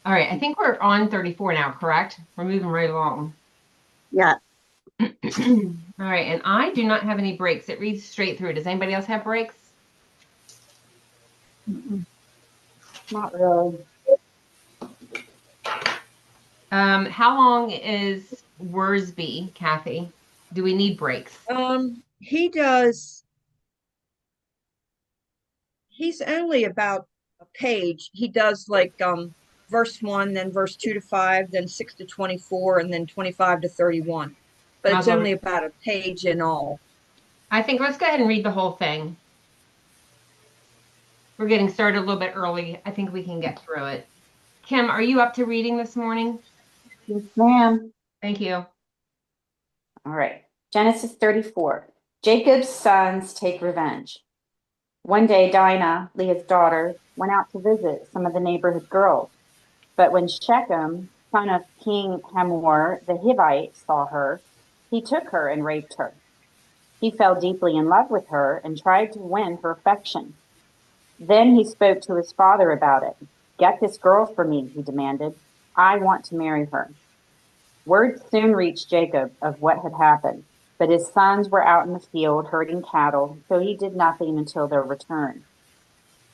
All right, I think we're on 34 now, correct? We're moving right along. Yeah. All right, and I do not have any breaks. It reads straight through. Does anybody else have breaks? Mm-mm. Not really. How long is Worsby, Kathy? Do we need breaks? He does, he's only about a page. He does like verse 1, then verse 2 to 5, then 6 to 24, and then 25 to 31. But Might as it's well. only about a page in all. I think let's go ahead and read the whole thing. We're getting started a little bit early. I think we can get through it. Kim, are you up to reading this morning? Yes, ma'am. Thank you. All right. Genesis 34. Jacob's sons take revenge. One day, Dinah, Leah's daughter, went out to visit some of the neighborhood girls. But when Shechem, son of King Hamor the Hivite, saw her, he took her and raped her. He fell deeply in love with her and tried to win her affection. Then he spoke to his father about it. Get this girl for me, he demanded. I want to marry her. Word soon reached Jacob of what had happened, but his sons were out in the field herding cattle, so he did nothing until their return.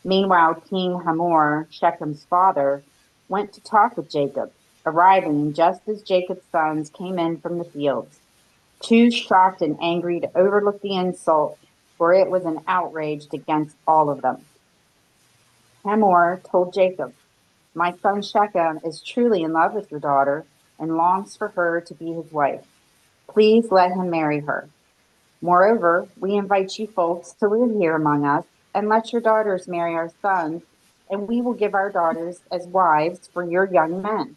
Meanwhile, King Hamor, Shechem's father, went to talk with Jacob, arriving just as Jacob's sons came in from the fields, too shocked and angry to overlook the insult, for it was an outrage against all of them. Hamor told Jacob, my son Shechem is truly in love with your daughter and longs for her to be his wife. Please let him marry her. Moreover, we invite you folks to live here among us and let your daughters marry our sons, and we will give our daughters as wives for your young men.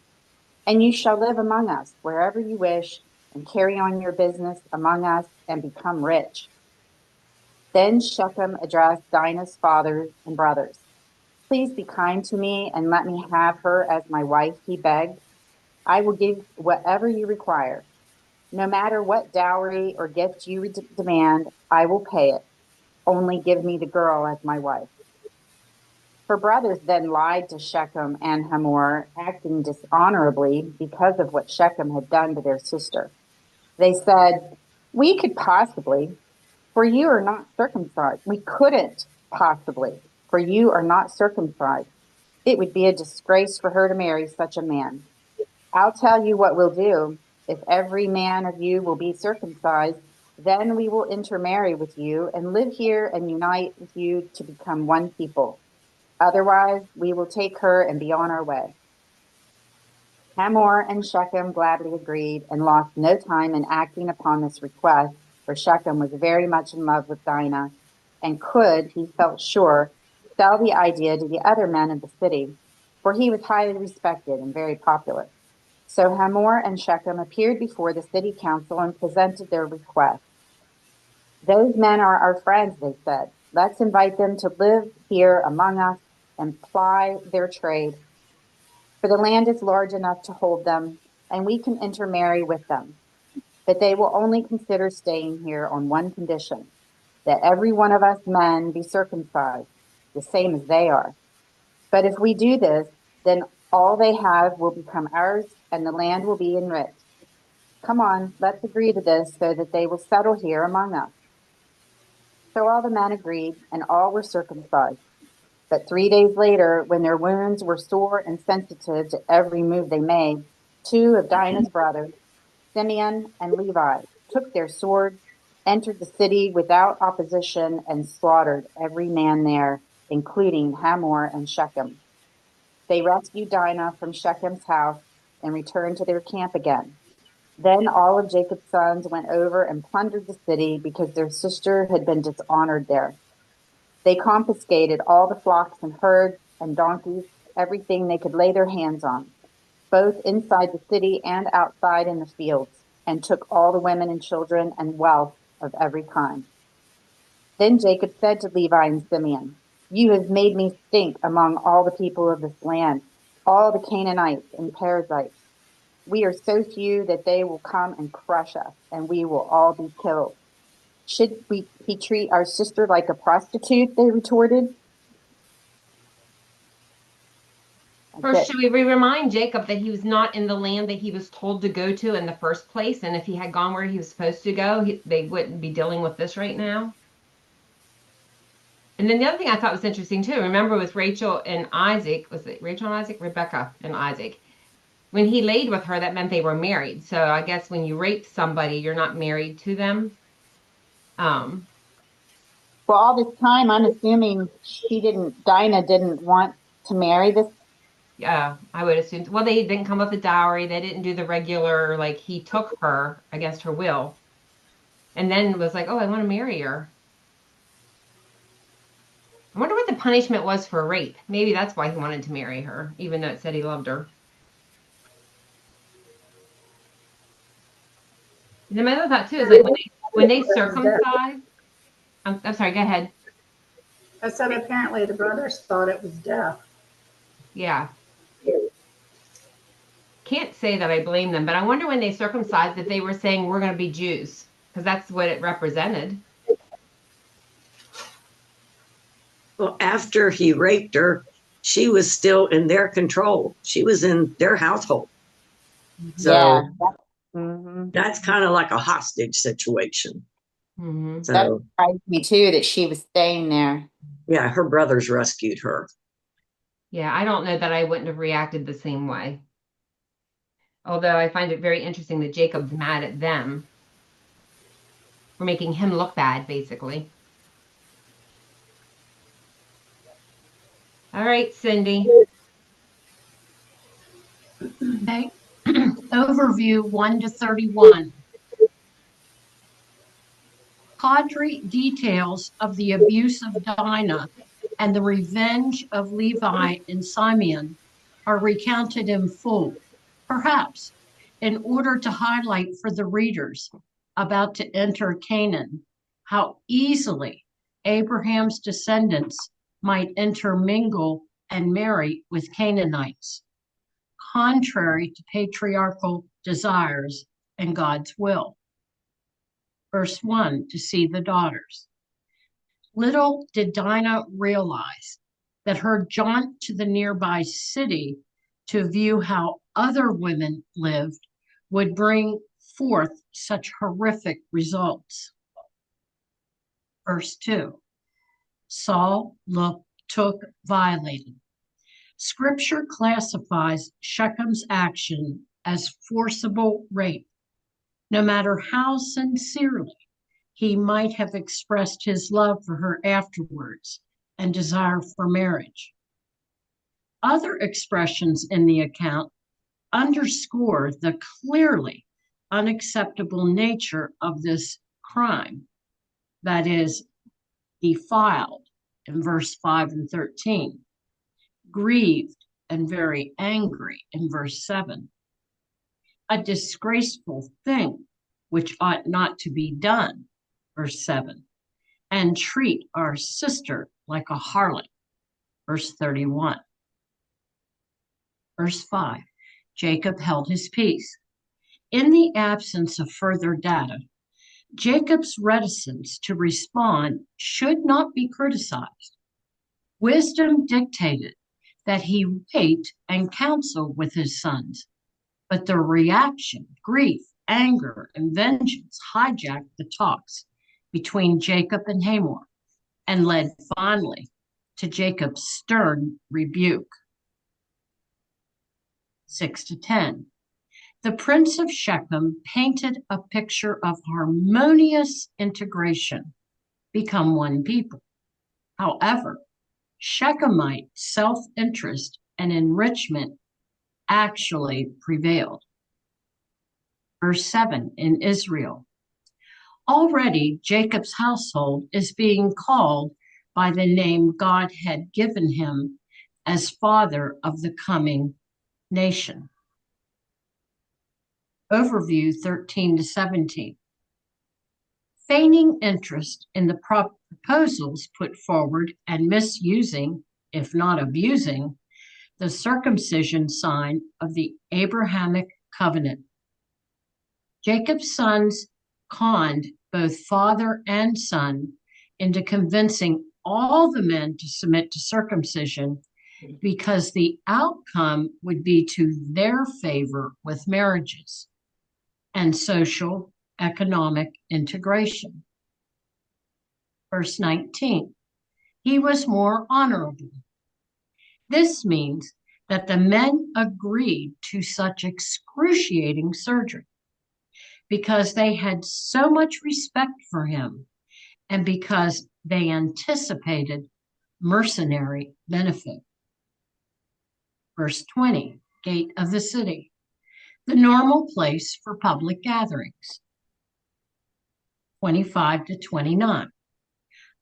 And you shall live among us wherever you wish and carry on your business among us and become rich. Then Shechem addressed Dinah's father and brothers. Please be kind to me and let me have her as my wife, he begged. I will give whatever you require. No matter what dowry or gift you demand, I will pay it. Only give me the girl as my wife. Her brothers then lied to Shechem and Hamor, acting dishonorably because of what Shechem had done to their sister. They said, we could possibly, for you are not circumcised. We couldn't possibly, for you are not circumcised. It would be a disgrace for her to marry such a man. I'll tell you what we'll do. If every man of you will be circumcised, then we will intermarry with you and live here and unite with you to become one people. Otherwise, we will take her and be on our way. Hamor and Shechem gladly agreed and lost no time in acting upon this request, for Shechem was very much in love with Dinah and could, he felt sure, sell the idea to the other men of the city, for he was highly respected and very popular. So Hamor and Shechem appeared before the city council and presented their request. Those men are our friends, they said. Let's invite them to live here among us and ply their trade. For the land is large enough to hold them, and we can intermarry with them. But they will only consider staying here on one condition, that every one of us men be circumcised, the same as they are. But if we do this, then all they have will become ours, and the land will be enriched. Come on, let's agree to this so that they will settle here among us. So all the men agreed, and all were circumcised. But 3 days later, when their wounds were sore and sensitive to every move they made, two of Dinah's brothers, Simeon and Levi, took their swords, entered the city without opposition, and slaughtered every man there, including Hamor and Shechem. They rescued Dinah from Shechem's house and returned to their camp again. Then all of Jacob's sons went over and plundered the city because their sister had been dishonored there. They confiscated all the flocks and herds and donkeys, everything they could lay their hands on, both inside the city and outside in the fields, and took all the women and children and wealth of every kind. Then Jacob said to Levi and Simeon, you have made me stink among all the people of this land, all the Canaanites and Perizzites. We are so few that they will come and crush us, and we will all be killed. Should he treat our sister like a prostitute? They retorted. Or That's should we remind Jacob that he was not in the land that he was told to go to in the first place? And if he had gone where he was supposed to go, they wouldn't be dealing with this right now. And then the other thing I thought was interesting too, remember with Rachel and Isaac, was it Rachel and Isaac? Rebecca and Isaac. When he laid with her, that meant they were married. So I guess when you rape somebody, you're not married to them. Um, well, all this time, I'm assuming Dinah didn't want to marry this. yeah, I would assume. Well, they didn't come up with dowry. They didn't do the regular, like he took her against her will and then was like, oh, I want to marry her. I wonder what the punishment was for rape. Maybe that's why he wanted to marry her, even though it said he loved her. And then my other thought too is like when they circumcise. I'm sorry. Go ahead. I said apparently the brothers thought it was death. Yeah. Can't say that I blame them, but I wonder when they circumcised if they were saying we're going to be Jews because that's what it represented. Well, after he raped her, she was still in their control. She was in their household. So that's kind of like a hostage situation. Mm-hmm. That So surprised me too that she was staying there. yeah, her brothers rescued her. Yeah, I don't know that I wouldn't have reacted the same way. Although I find it very interesting that Jacob's mad at them for making him look bad, basically. All right, Cindy. Okay. Overview 1 to 31. Cadre details of the abuse of Dinah and the revenge of Levi and Simeon are recounted in full, perhaps in order to highlight for the readers about to enter Canaan how easily Abraham's descendants might intermingle and marry with Canaanites, contrary to patriarchal desires and God's will. Verse 1, to see the daughters. Little did Dinah realize that her jaunt to the nearby city to view how other women lived would bring forth such horrific results. Verse 2, Saul took violated. Scripture classifies Shechem's action as forcible rape. No matter how sincerely he might have expressed his love for her afterwards and desire for marriage. Other expressions in the account underscore the clearly unacceptable nature of this crime, that is, defiled in verse 5 and 13, grieved and very angry in verse 7, a disgraceful thing which ought not to be done, verse 7, and treat our sister like a harlot, verse 31. Verse 5, Jacob held his peace. In the absence of further data, Jacob's reticence to respond should not be criticized. Wisdom dictated that he wait and counsel with his sons, but their reaction, grief, anger, and vengeance hijacked the talks between Jacob and Hamor and led finally to Jacob's stern rebuke. 6 to 10. The prince of Shechem painted a picture of harmonious integration, become one people. However, Shechemite self-interest and enrichment actually prevailed. Verse 7 in Israel. Already Jacob's household is being called by the name God had given him as father of the coming nation. Overview 13 to 17. Feigning interest in the proposals put forward and misusing, if not abusing, the circumcision sign of the Abrahamic covenant. Jacob's sons conned both father and son into convincing all the men to submit to circumcision because the outcome would be to their favor with marriages and social economic integration. Verse 19, he was more honorable. This means that the men agreed to such excruciating surgery because they had so much respect for him and because they anticipated mercenary benefit. Verse 20, gate of the city, the normal place for public gatherings. 25 to 29,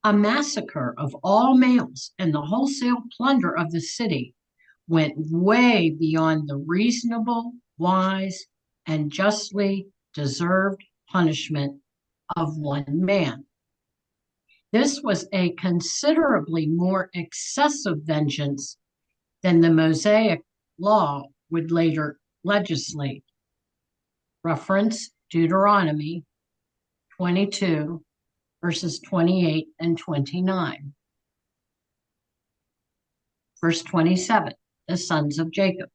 a massacre of all males and the wholesale plunder of the city went way beyond the reasonable, wise, and justly deserved punishment of one man. This was a considerably more excessive vengeance than the Mosaic law would later legislate. Reference Deuteronomy 22, verses 28 and 29. Verse 27, the sons of Jacob.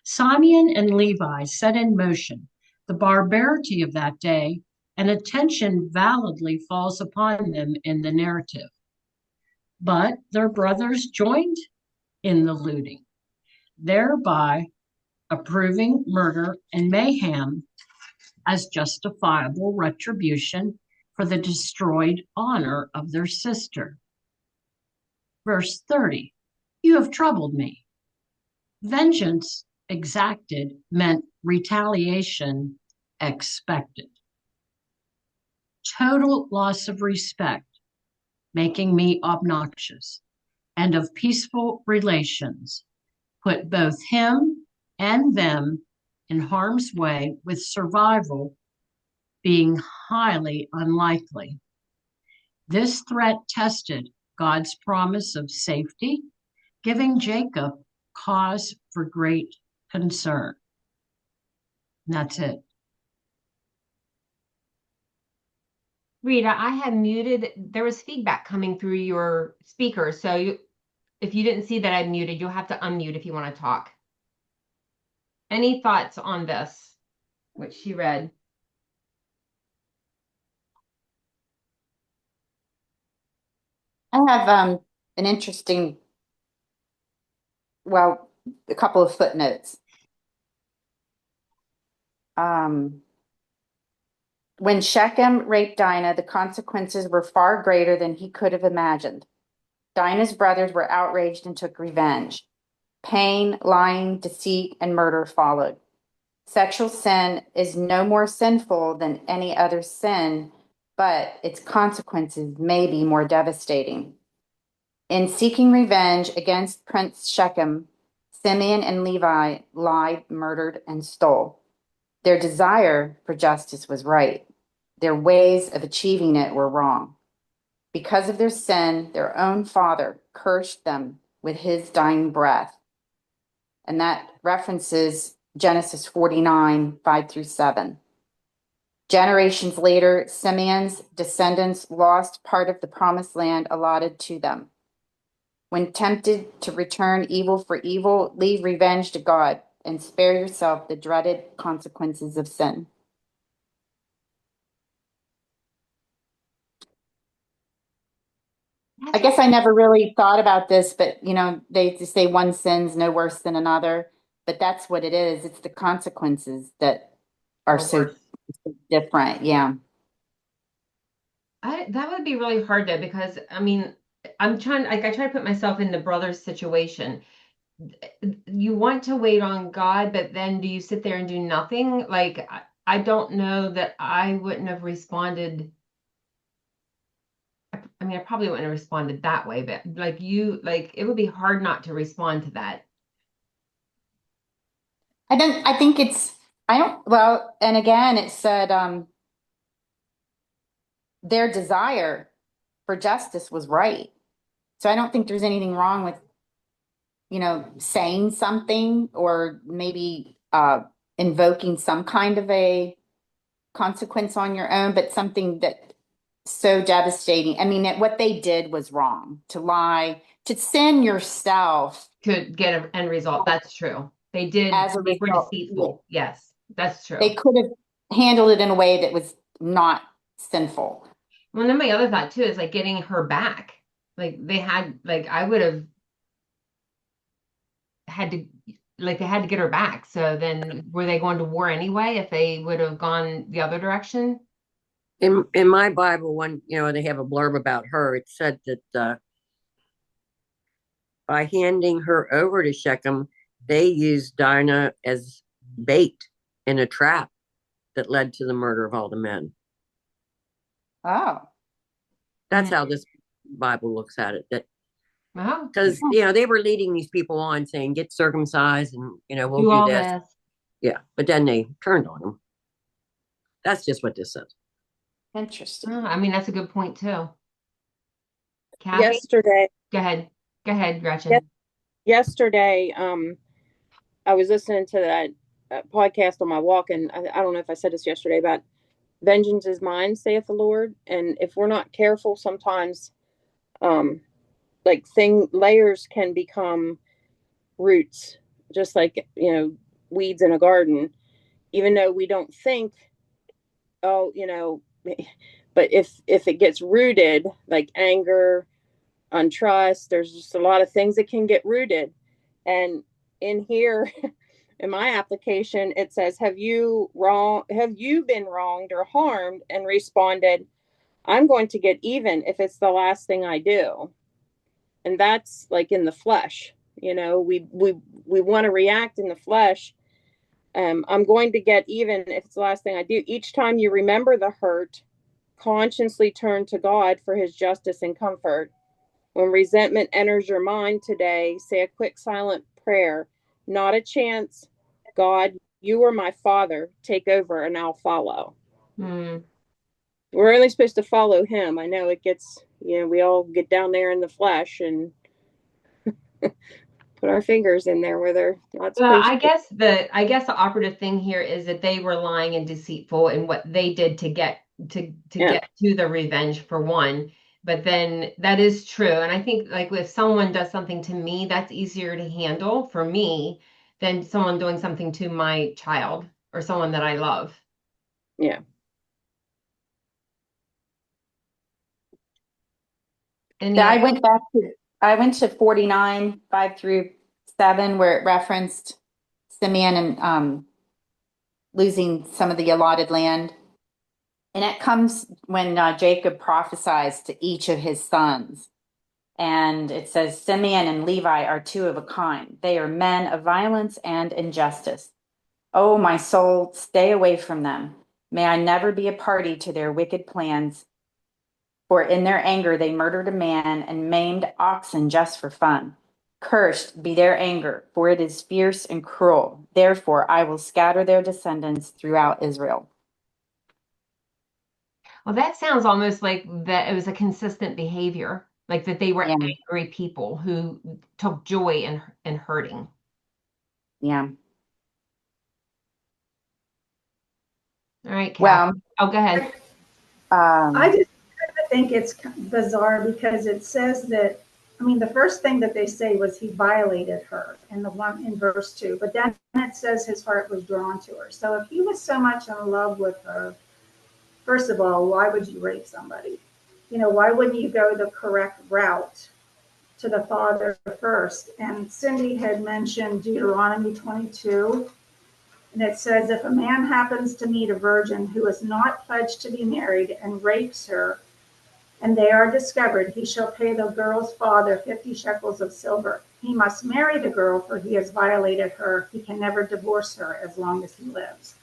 Simeon and Levi set in motion the barbarity of that day, and attention validly falls upon them in the narrative. But their brothers joined in the looting, thereby approving murder and mayhem as justifiable retribution for the destroyed honor of their sister. Verse 30, you have troubled me. Vengeance exacted meant retaliation expected. Total loss of respect, making me obnoxious, and of peaceful relations, put both him and them in harm's way, with survival being highly unlikely. This threat tested God's promise of safety, giving Jacob cause for great concern. And that's it. Rita, I had muted. There was feedback coming through your speaker. So if you didn't see that I muted, you'll have to unmute if you want to talk. Any thoughts on this, what she read? I have an interesting, well, a couple of footnotes. When Shechem raped Dinah, the consequences were far greater than he could have imagined. Dinah's brothers were outraged and took revenge. Pain, lying, deceit, and murder followed. Sexual sin is no more sinful than any other sin, but its consequences may be more devastating. In seeking revenge against Prince Shechem, Simeon and Levi lied, murdered, and stole. Their desire for justice was right. Their ways of achieving it were wrong. Because of their sin, their own father cursed them with his dying breath. And that references Genesis 49, 5 through 7. Generations later, Simeon's descendants lost part of the promised land allotted to them. When tempted to return evil for evil, leave revenge to God and spare yourself the dreaded consequences of sin. I guess I never really thought about this, but they say one sin's no worse than another, but that's what it is. It's the consequences that are so different. Yeah. That would be really hard though, because I mean, I try to put myself in the brother's situation. You want to wait on God, but then do you sit there and do nothing? Like, I don't know that I wouldn't have responded. I mean, I probably wouldn't have responded that way, but it would be hard not to respond to that. Well, and again, it said, their desire for justice was right. So I don't think there's anything wrong with, saying something or maybe invoking some kind of a consequence on your own, but something that so devastating. I mean, what they did was wrong. To lie, to sin yourself To get an end result. That's true. They did. as a They were result. deceitful. Yes, that's true. They could have handled it in a way that was not sinful. Well, then my other thought too is like getting her back. Like they had, like I would have had to, like they had to get her back. So then were they going to war anyway if they would have gone the other direction? In my Bible, when they have a blurb about her, it said that by handing her over to Shechem, they used Dinah as bait in a trap that led to the murder of all the men. Oh, That's how this Bible looks at it. That Oh, because they were leading these people on, saying get circumcised and we'll do do all this. this. Yeah, but then they turned on them. That's just what this says. interesting. Oh, I mean, that's a good point too. Kathy, Yesterday, go ahead. Go ahead, Gretchen. yesterday, I was listening to that podcast on my walk, and I don't know if I said this yesterday about vengeance is mine, saith the Lord. And if we're not careful, sometimes, like layers can become roots, just like weeds in a garden. Even though we don't think, oh, but if it gets rooted, like anger, untrust, there's just a lot of things that can get rooted. And in here, in my application, it says, have you been wronged or harmed? And responded, I'm going to get even if it's the last thing I do. And that's like in the flesh, we want to react in the flesh. I'm going to get even if it's the last thing I do. Each time you remember the hurt, consciously turn to God for his justice and comfort. When resentment enters your mind today, say a quick silent prayer. Not a chance. God, you are my Father. Take over and I'll follow. Hmm. We're only supposed to follow him. I know it gets, we all get down there in the flesh and put our fingers in there where they're not supposed Well, to. I guess the operative thing here is that they were lying and deceitful in what they did to get get to the revenge for one. But then that is true. And I think like if someone does something to me, that's easier to handle for me than someone doing something to my child or someone that I love. Yeah. Yeah, I went to 49, 5-7, where it referenced Simeon and losing some of the allotted land. And it comes when Jacob prophesies to each of his sons. And it says, Simeon and Levi are two of a kind. They are men of violence and injustice. Oh, my soul, stay away from them. May I never be a party to their wicked plans. For in their anger they murdered a man and maimed oxen just for fun. Cursed be their anger, for it is fierce and cruel. Therefore I will scatter their descendants throughout Israel. Well, that sounds almost like that it was a consistent behavior, like that they were angry people who took joy in hurting. Yeah. All right, Kat. Well, go ahead. I just think it's bizarre because it says that, I mean, the first thing that they say was he violated her in the one in verse 2, but then it says his heart was drawn to her. So if he was so much in love with her, first of all, why would you rape somebody? Why wouldn't you go the correct route to the father first? And Cindy had mentioned Deuteronomy 22. And it says, if a man happens to meet a virgin who is not pledged to be married and rapes her, and they are discovered, he shall pay the girl's father 50 shekels of silver. He must marry the girl, for he has violated her. He can never divorce her as long as he lives.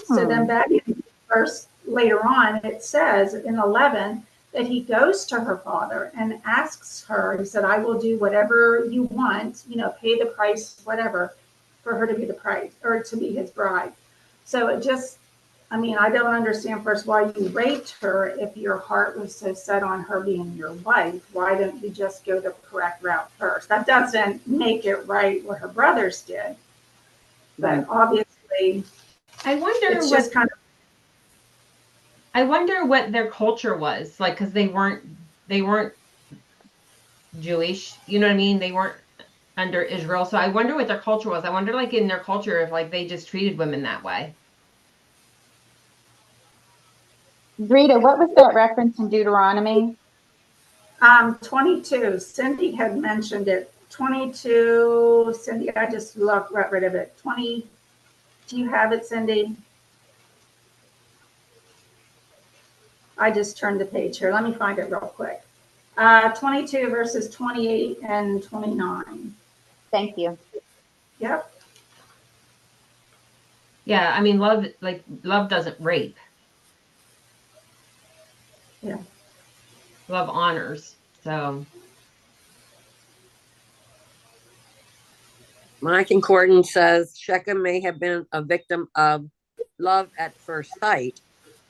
So then back in verse later on, it says in 11 that he goes to her father and asks her, he said, I will do whatever you want, pay the price, whatever, for her to be the price or to be his bride. So it just, I don't understand first why you raped her if your heart was so set on her being your wife. Why don't you just go the correct route first? That doesn't make it right what her brothers did. But obviously, I wonder it's just kind of. I wonder what their culture was like, because they weren't Jewish. You know what I mean? They weren't under Israel. So I wonder what their culture was. I wonder, like, in their culture, if like they just treated women that way. Rita, what was that reference in Deuteronomy? 22. Cindy had mentioned it. 22. Cindy, I just got rid of it. 20. Do you have it, Cindy? I just turned the page here. Let me find it real quick. 22 verses 28 and 29. Thank you. Yep. Yeah, I mean, love doesn't rape. Yeah. Love honors. So My concordance says Shechem may have been a victim of love at first sight,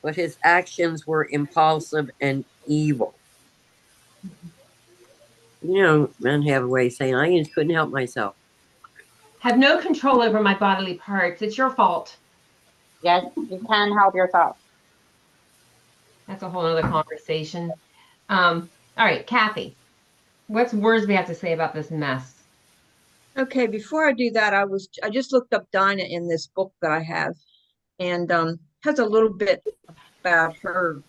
but his actions were impulsive and evil. You know, men have a way of saying, I just couldn't help myself. have no control over my bodily parts. It's your fault. Yes, you can help yourself. That's a whole other conversation. All right, Kathy, what's words we have to say about this mess? Okay, before I do that, I just looked up Dinah in this book that I have, and has a little bit about her.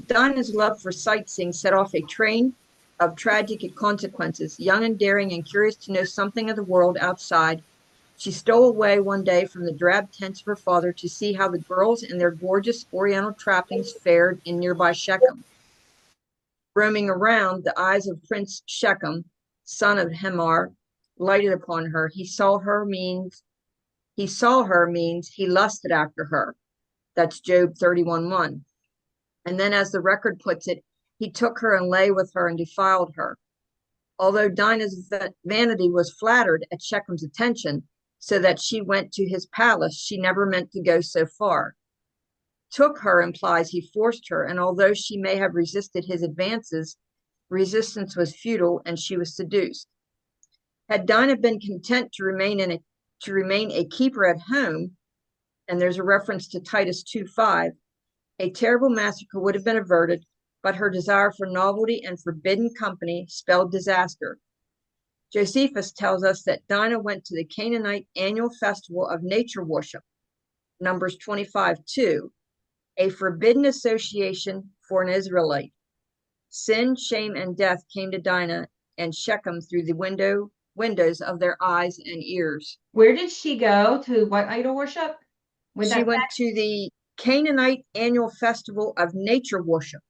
Dinah's love for sightseeing set off a train of tragic consequences. Young and daring and curious to know something of the world outside, she stole away one day from the drab tents of her father to see how the girls in their gorgeous oriental trappings fared in nearby Shechem. Roaming around, the eyes of Prince Shechem, son of Hamor, lighted upon her. He saw her means he lusted after her. That's Job 31:1. And then, as the record puts it, he took her and lay with her and defiled her. Although Dinah's vanity was flattered at Shechem's attention, so that she went to his palace, she never meant to go so far. Took her implies he forced her, and although she may have resisted his advances, resistance was futile and she was seduced. Had Dinah been content to remain a keeper at home, and there's a reference to Titus 2:5, a terrible massacre would have been averted, but her desire for novelty and forbidden company spelled disaster. Josephus tells us that Dinah went to the Canaanite annual festival of nature worship, Numbers 25:2, a forbidden association for an Israelite. Sin, shame, and death came to Dinah and Shechem through the windows of their eyes and ears. Where did she go? To what idol worship? She went to the Canaanite annual festival of nature worship.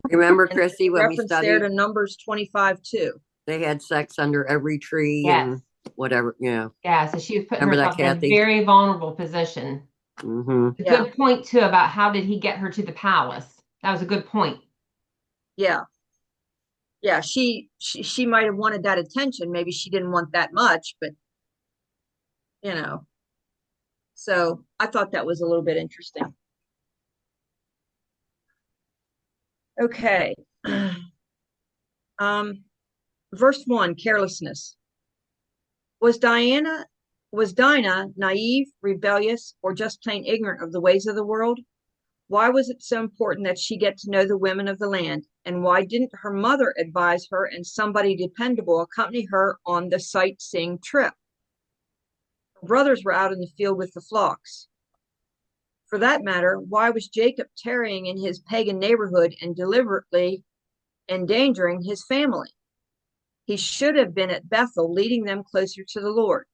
Remember, Chrissy, when we Reference studied there to Numbers 25:2. they had sex under every tree Yes. and whatever. Yeah. Yeah, so she was putting Remember that, herself in a Kathy? very vulnerable position. Mm-hmm. A Yeah. good point too about how did he get her to the palace? That was a good point. Yeah. Yeah, she might have wanted that attention. Maybe she didn't want that much, but you know. So I thought that was a little bit interesting. Okay. Verse 1, carelessness. Was Dinah naive, rebellious, or just plain ignorant of the ways of the world? Why was it so important that she get to know the women of the land? And why didn't her mother advise her and somebody dependable accompany her on the sightseeing trip? Her brothers were out in the field with the flocks. For that matter, why was Jacob tarrying in his pagan neighborhood and deliberately endangering his family? He should have been at Bethel, leading them closer to the Lord.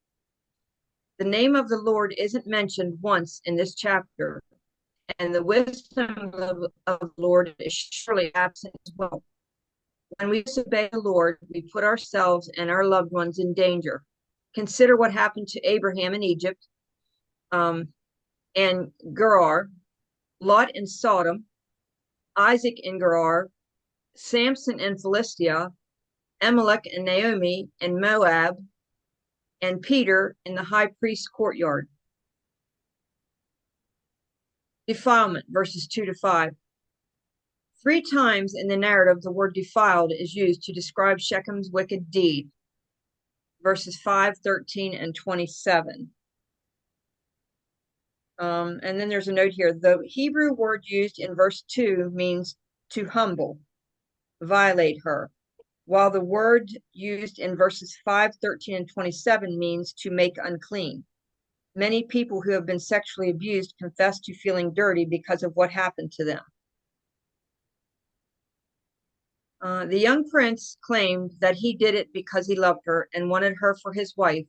The name of the Lord isn't mentioned once in this chapter, and the wisdom of the Lord is surely absent as well. When we disobey the Lord, we put ourselves and our loved ones in danger. Consider what happened to Abraham in Egypt, and Gerar, Lot in Sodom, Isaac in Gerar, Samson in Philistia, Amalek and Naomi in Moab, and Peter in the high priest's courtyard. Defilement, verses 2-5. 3 times in the narrative, the word defiled is used to describe Shechem's wicked deed. Verses 5, 13, and 27. And then there's a note here. The Hebrew word used in verse 2 means to humble, violate her, while the word used in verses 5, 13, and 27 means to make unclean. Many people who have been sexually abused confess to feeling dirty because of what happened to them. The young prince claimed that he did it because he loved her and wanted her for his wife,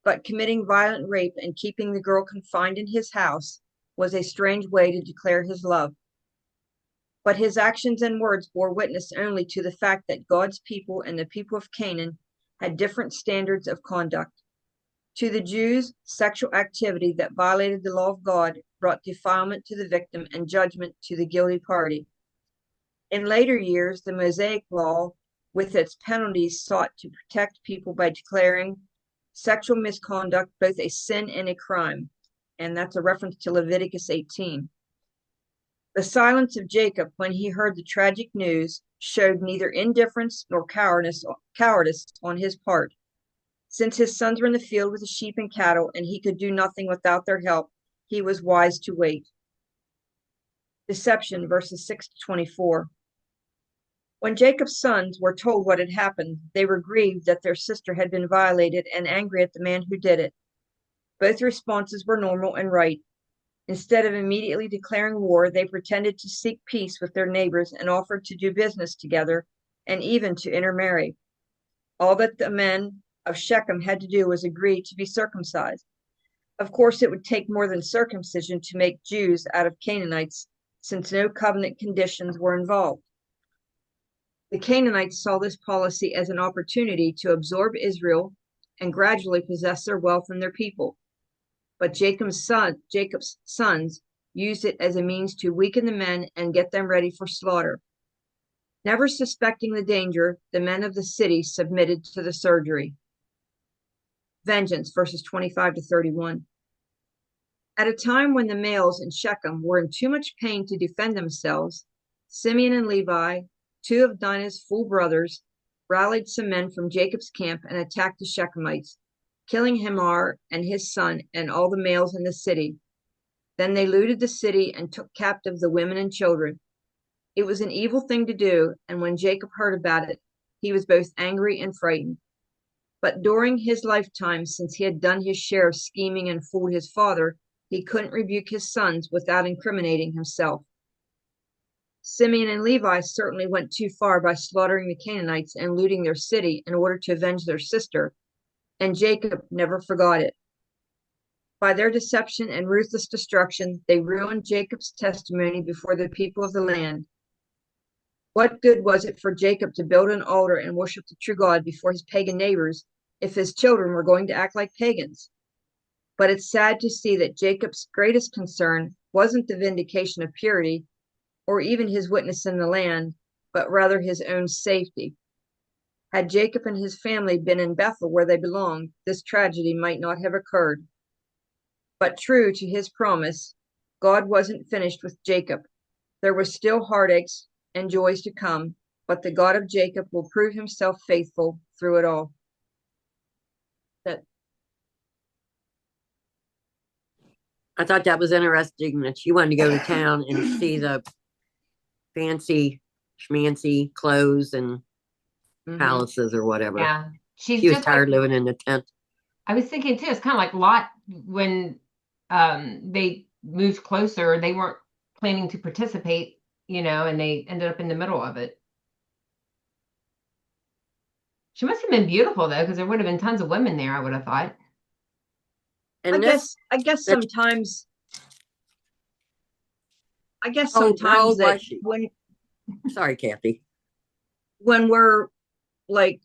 but committing violent rape and keeping the girl confined in his house was a strange way to declare his love. But his actions and words bore witness only to the fact that God's people and the people of Canaan had different standards of conduct. To the Jews, sexual activity that violated the law of God brought defilement to the victim and judgment to the guilty party. In later years, the Mosaic Law, with its penalties, sought to protect people by declaring sexual misconduct both a sin and a crime, and that's a reference to Leviticus 18. The silence of Jacob when he heard the tragic news showed neither indifference nor cowardice on his part. Since his sons were in the field with the sheep and cattle, and he could do nothing without their help, he was wise to wait. Deception, verses 6 to 24. When Jacob's sons were told what had happened, they were grieved that their sister had been violated and angry at the man who did it. Both responses were normal and right. Instead of immediately declaring war, they pretended to seek peace with their neighbors and offered to do business together and even to intermarry. All that the men of Shechem had to do was agree to be circumcised. Of course, it would take more than circumcision to make Jews out of Canaanites, since no covenant conditions were involved. The Canaanites saw this policy as an opportunity to absorb Israel and gradually possess their wealth and their people. But Jacob's sons used it as a means to weaken the men and get them ready for slaughter. Never suspecting the danger, the men of the city submitted to the surgery. Vengeance, verses 25 to 31. At a time when the males in Shechem were in too much pain to defend themselves, Simeon and Levi, two of Dinah's full brothers, rallied some men from Jacob's camp and attacked the Shechemites, killing Hamor and his son and all the males in the city. Then they looted the city and took captive the women and children. It was an evil thing to do, and when Jacob heard about it, he was both angry and frightened. But during his lifetime, since he had done his share of scheming and fooled his father, he couldn't rebuke his sons without incriminating himself. Simeon and Levi certainly went too far by slaughtering the Canaanites and looting their city in order to avenge their sister, and Jacob never forgot it. By their deception and ruthless destruction, they ruined Jacob's testimony before the people of the land. What good was it for Jacob to build an altar and worship the true God before his pagan neighbors if his children were going to act like pagans? But it's sad to see that Jacob's greatest concern wasn't the vindication of purity or even his witness in the land, but rather his own safety. Had Jacob and his family been in Bethel where they belonged, this tragedy might not have occurred. But true to his promise, God wasn't finished with Jacob. There were still heartaches and joys to come, but the God of Jacob will prove himself faithful through it all. I thought that was interesting that she wanted to go to town and see the fancy schmancy clothes and palaces or whatever. Yeah. She was tired living in the tent. I was thinking too, it's kind of like Lot when they moved closer, they weren't planning to participate, and they ended up in the middle of it. She must have been beautiful though, because there would have been tons of women there, I would have thought. And I guess sometimes that when sorry, Kathy. When we're like,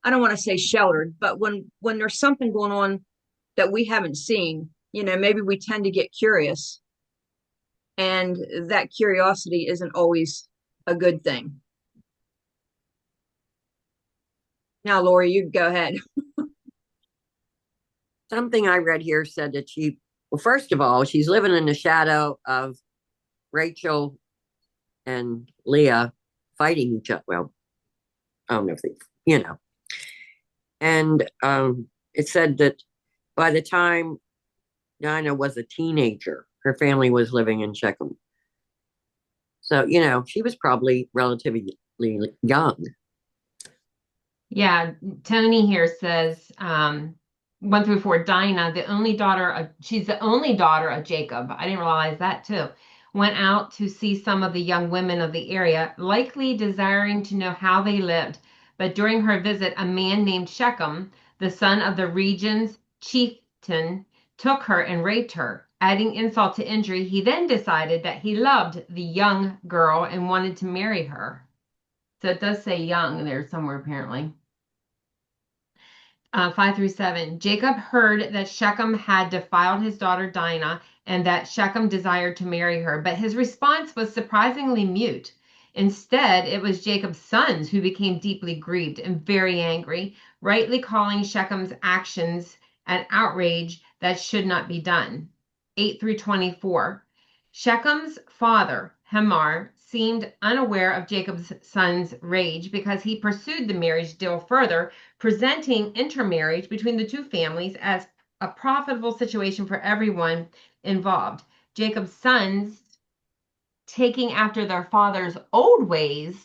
I don't want to say sheltered, but when there's something going on that we haven't seen, maybe we tend to get curious, and that curiosity isn't always a good thing. Now, Lori, you go ahead. Something I read here said that first of all, she's living in the shadow of Rachel and Leah fighting each other. Well, I don't know if they, And it said that by the time Dinah was a teenager. Her family was living in Shechem. So, she was probably relatively young. Yeah, Tony here says 1 through 4, Dinah, she's the only daughter of Jacob. I didn't realize that too. Went out to see some of the young women of the area, likely desiring to know how they lived. But during her visit, a man named Shechem, the son of the region's chieftain, took her and raped her. Adding insult to injury, he then decided that he loved the young girl and wanted to marry her. So it does say young there somewhere, apparently. 5 through 7. Jacob heard that Shechem had defiled his daughter Dinah and that Shechem desired to marry her, but his response was surprisingly mute. Instead, it was Jacob's sons who became deeply grieved and very angry, rightly calling Shechem's actions an outrage that should not be done. 8 through 24. Shechem's father, Hamor, seemed unaware of Jacob's son's rage because he pursued the marriage deal further, presenting intermarriage between the two families as a profitable situation for everyone involved. Jacob's sons, taking after their father's old ways,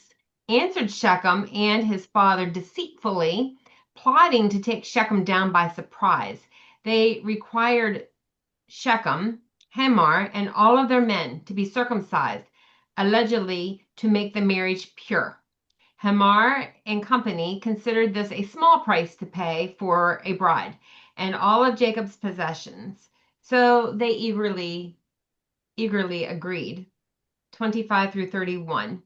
answered Shechem and his father deceitfully, plotting to take Shechem down by surprise. They required Shechem, Hamor, and all of their men to be circumcised, allegedly to make the marriage pure. Hamor and company considered this a small price to pay for a bride and all of Jacob's possessions, so they eagerly agreed. 25 through 31.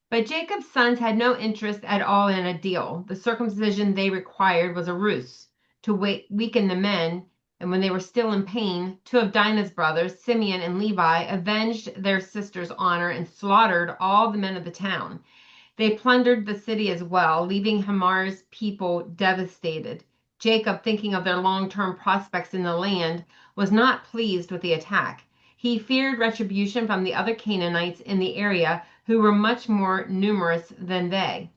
But Jacob's sons had no interest at all in a deal. The circumcision they required was a ruse to weaken the men, and when they were still in pain, 2 of Dinah's brothers, Simeon and Levi, avenged their sister's honor and slaughtered all the men of the town. They plundered the city as well, leaving Hamor's people devastated. Jacob, thinking of their long-term prospects in the land, was not pleased with the attack. He feared retribution from the other Canaanites in the area, who were much more numerous than they.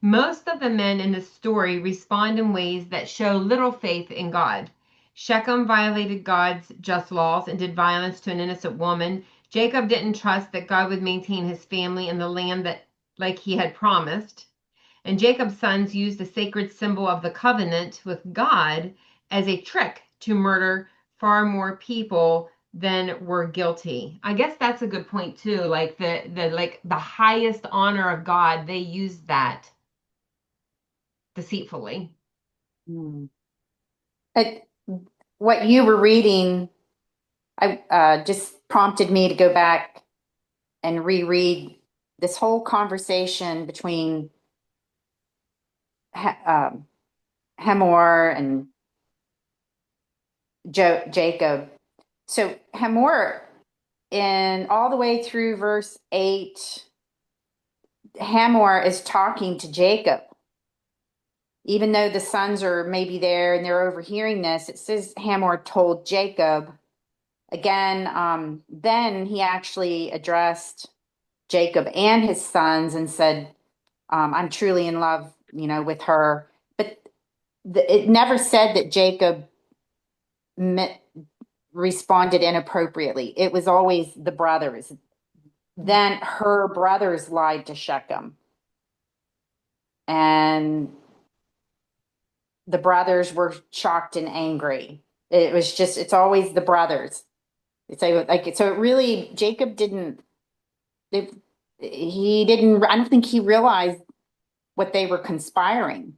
Most of the men in the story respond in ways that show little faith in God. Shechem violated God's just laws and did violence to an innocent woman. Jacob didn't trust that God would maintain his family in the land that, like he had promised. And Jacob's sons used the sacred symbol of the covenant with God as a trick to murder far more people than were guilty. I guess that's a good point too. Like the highest honor of God, they used that deceitfully. What you were reading, I just prompted me to go back and reread this whole conversation between Hamor and Jacob. So Hamor, in all the way through verse 8, Hamor is talking to Jacob. Even though the sons are maybe there and they're overhearing this, it says Hamor told Jacob. Again, then he actually addressed Jacob and his sons and said, I'm truly in love, with her. But it never said that Jacob responded inappropriately. It was always the brothers. Then her brothers lied to Shechem. And the brothers were shocked and angry. It's always the brothers. So it really, Jacob didn't, I don't think he realized what they were conspiring.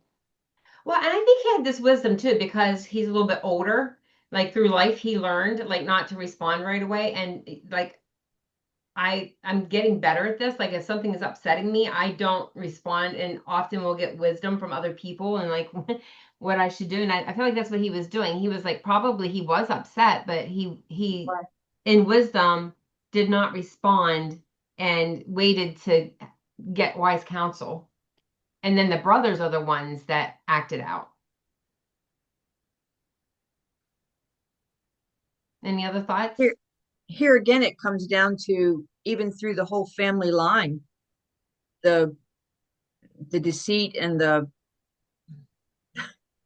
Well, and I think he had this wisdom too, because he's a little bit older. Like through life, he learned not to respond right away. And I'm getting better at this. Like if something is upsetting me, I don't respond, and often will get wisdom from other people and what I should do. And I feel like that's what he was doing. He was probably he was upset, but he right. In wisdom did not respond and waited to get wise counsel. And then the brothers are the ones that acted out. Any other thoughts? Here again, it comes down to, even through the whole family line, the deceit and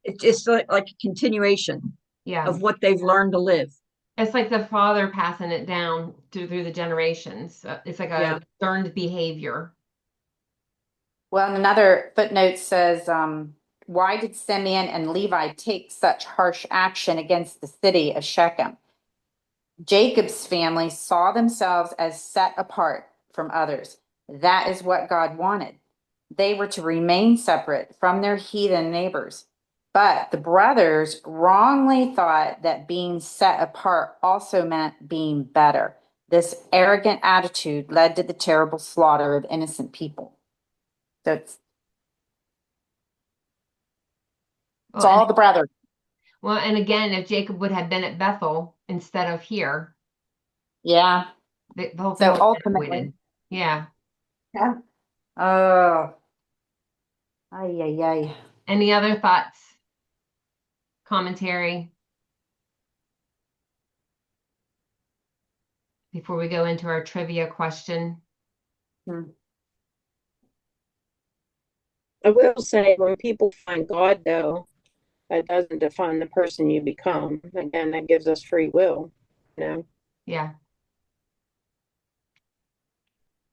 it's like a continuation of what they've learned to live. It's like the father passing it down through the generations. It's like a learned behavior. Well, and another footnote says, why did Simeon and Levi take such harsh action against the city of Shechem? Jacob's family saw themselves as set apart from others. That is what God wanted. They were to remain separate from their heathen neighbors. But the brothers wrongly thought that being set apart also meant being better. This arrogant attitude led to the terrible slaughter of innocent people. So it's all the brothers. Well, and again, if Jacob would have been at Bethel instead of here. Yeah. The whole thing so ultimately. Yeah. Yeah. Oh. Ay, ay, ay. Any other thoughts? Commentary? Before we go into our trivia question? I will say, when people find God, though, that doesn't define the person you become. Again, that gives us free will, you know? Yeah.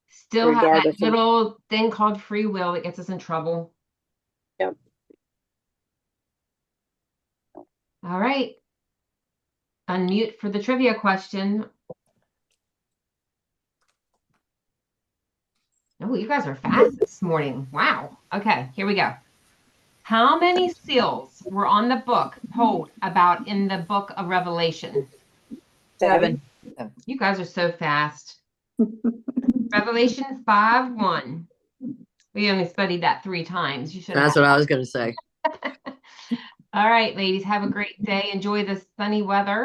Still have that little thing called free will that gets us in trouble. Yep. All right. Unmute for the trivia question. Oh, you guys are fast this morning. Wow. Okay, here we go. How many seals were on the book told about in the book of Revelation? 7. You guys are so fast. Revelation 5:1. We only studied that 3 times. You should. That's what I was going to say. All right, ladies, have a great day. Enjoy the sunny weather.